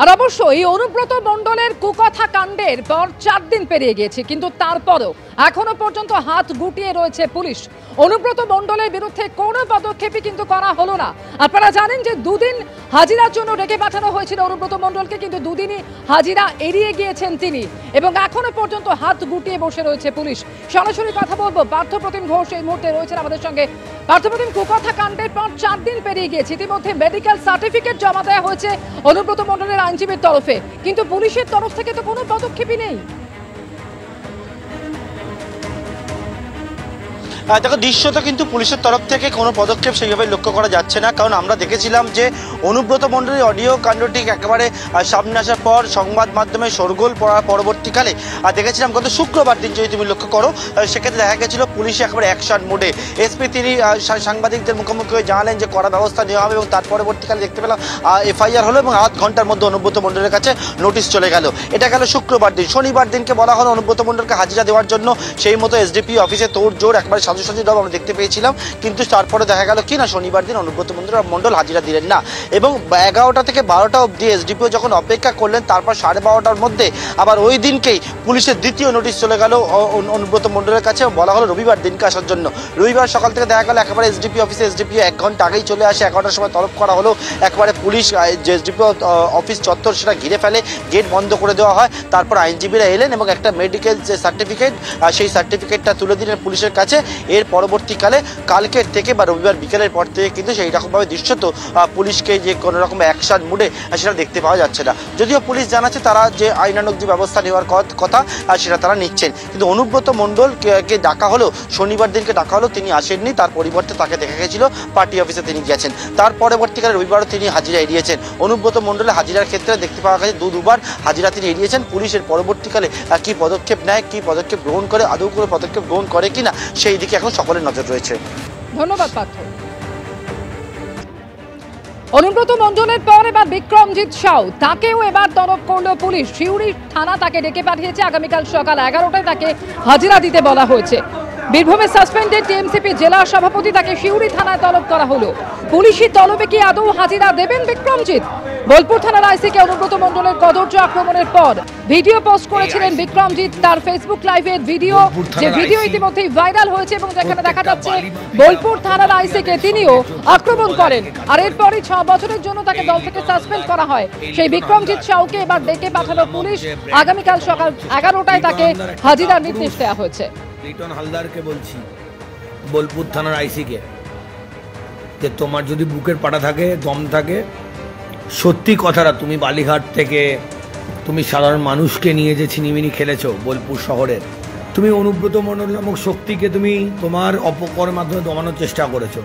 আর অবশ্যই অনুব্রত মণ্ডলের কুকথা কাণ্ডের পর 4 দিন পেরিয়ে গিয়েছে, কিন্তু তারপরও এখনো পর্যন্ত হাত গুটিয়ে রয়েছে পুলিশ। অনুব্রত মণ্ডলের বিরুদ্ধে কোনো পদক্ষেপই কিন্তু করা হলো না। আপনারা জানেন যে দুদিন হাজিরার জন্য ডেকে পাঠানো হয়েছিল অনুব্রত মণ্ডলকে, কিন্তু দুদিনই হাজিরা এড়িয়ে গিয়েছেন তিনি এবং এখনো পর্যন্ত হাত গুটিয়ে বসে রয়েছে পুলিশ। সরাসরি কথা বলবো, পার্থপ্রতিম ঘোষ এই মুহূর্তে রয়েছেন আমাদের সঙ্গে। পার্থপ্রতিম, কুকথা কাণ্ডের পর 4 দিন পেরিয়ে গিয়েছে, ইতিমধ্যে মেডিকেল সার্টিফিকেট জমা দেওয়া হয়েছে অনুব্রত মণ্ডলের আইনজীবীর তরফে, কিন্তু পুলিশের তরফ থেকে তো কোনো পদক্ষেপই নেই। দেখো, দৃশ্যত কিন্তু পুলিশের তরফ থেকে কোনো পদক্ষেপ সেইভাবে লক্ষ্য করা যাচ্ছে না, কারণ আমরা দেখেছিলাম যে অনুব্রত মণ্ডলের অডিও কাণ্ডটি একেবারে সামনে আসার পর সংবাদ মাধ্যমে শোরগোল পড়ার পরবর্তীকালে দেখেছিলাম গত শুক্রবার দিন, যদি তুমি লক্ষ্য করো সেক্ষেত্রে দেখা গেছিল পুলিশে একেবারে অ্যাকশন মোডে। এসপি তিনি সাংবাদিকদের মুখোমুখি হয়ে জানালেন যে কড়া ব্যবস্থা নেওয়া হবে, এবং তার পরবর্তীকালে দেখতে পেলাম এফআইআর হলো এবং 8 ঘন্টার মধ্যে অনুব্রত মণ্ডলের কাছে নোটিশ চলে গেল। এটা গেল শুক্রবার দিন। শনিবার দিনকে বলা হলো অনুব্রত মণ্ডলকে হাজিরা দেওয়ার জন্য, সেই মতো এসডিপি অফিসে তোড়জোড় একবারে আমরা দেখতে পেয়েছিলাম, কিন্তু তারপরে দেখা গেল কি না, শনিবার দিন অনুব্রত মণ্ডল হাজিরা দিলেন না এবং 11টা থেকে 12টা অবধি এসডিপিও যখন অপেক্ষা করলেন, তারপর 12:30টার মধ্যে আবার ওই দিনকেই পুলিশের দ্বিতীয় নোটিশ চলে গেল অনুব্রত মণ্ডলের কাছে। বলা হলো রবিবার দিনকে আসার জন্য। রবিবার সকাল থেকে দেখা গেল একেবারে এসডিপি অফিসে এসডিপিও 1 ঘন্টা আগেই চলে আসে। 11টার সময় তলব করা হলো, একবারে পুলিশ যে এসডিপি অফিস চত্বর সেটা ঘিরে ফেলে, গেট বন্ধ করে দেওয়া হয়। তারপর আইনজীবীরা এলেন এবং একটা মেডিকেল যে সার্টিফিকেট, সেই সার্টিফিকেটটা তুলে দিলেন পুলিশের কাছে। এর পরবর্তীকালে কালকের থেকে বা রবিবার বিকেলের পর থেকে কিন্তু সেই রকমভাবে দৃশ্যত পুলিশকে যে কোনো রকম অ্যাকশন মুডে সেটা দেখতে পাওয়া যাচ্ছে না। যদিও পুলিশ জানাচ্ছে তারা যে আইনানুগ যে ব্যবস্থা নেওয়ার কথা সেটা তারা নিচ্ছেন, কিন্তু অনুব্রত মণ্ডলকে ডাকা হলো, শনিবার দিনকে ডাকা হলো, তিনি আসেননি। তার পরিবর্তে তাকে দেখা গেছিল পার্টি অফিসে তিনি গেছেন। তার পরবর্তীকালে রবিবারও তিনি হাজিরা এড়িয়েছেন। অনুব্রত মণ্ডলের হাজিরার ক্ষেত্রে দেখতে পাওয়া গেছে দুবার হাজিরা তিনি এড়িয়েছেন। পুলিশের পরবর্তীকালে কি পদক্ষেপ নেয়, কি পদক্ষেপ গ্রহণ করে, আদৌ করে পদক্ষেপ গ্রহণ করে কিনা, সেই দিকে এখন সকলের নজর রয়েছে। ধন্যবাদ পার্থ। অনুব্রত মণ্ডলের পর এবার বিক্রমজিৎ সাউ, তাকেও এবার তলব করলো পুলিশ। সিউড়ি থানা তাকে ডেকে পাঠিয়েছে, আগামীকাল সকাল 11টায় তাকে হাজিরা দিতে বলা হয়েছে। বীরভূমের সাসপেন্ডেড টিএমসিপি জেলা সভাপতি, তাকে সিউড়ি থানায় তলব করা হলো। পুলিশি তলবে কি আদৌ হাজিরা দেবেন বিক্রমজিৎ? বোলপুর থানার আইসিকে অনুব্রত মণ্ডলের কদর্য আক্রমণের পর ভিডিও পোস্ট করেছিলেন বিক্রমজিৎ, তার ফেসবুক লাইভের ভিডিও, যে ভিডিও ইতিমধ্যেই ভাইরাল হয়েছে এবং যেখানে দেখা যাচ্ছে বোলপুর থানার আইসিকে তিনিও আক্রমণ করেন। আর এরপরই 6 বছরের জন্য তাকে দল থেকে সাসপেন্ড করা হয়। সেই বিক্রমজিৎ সাউকে এবার ডেকে পাঠালো পুলিশ। আগামীকাল সকাল 11টায় তাকে হাজিরার নির্দেশ দেওয়া হয়েছে। লিটন হালদারকে বলছি, বোলপুর থানার আইসিকে, যে তোমার যদি বুকের পাটা থাকে, দম থাকে, সত্যি কথাটা, তুমি বালিঘাট থেকে তুমি সাধারণ মানুষকে নিয়ে যে ছিনিমিনি খেলেছো বোলপুর শহরের, তুমি অনুব্রত মণ্ডল নামক শক্তিকে তুমি তোমার অপকর্মের মাধ্যমে দমানোর চেষ্টা করেছো।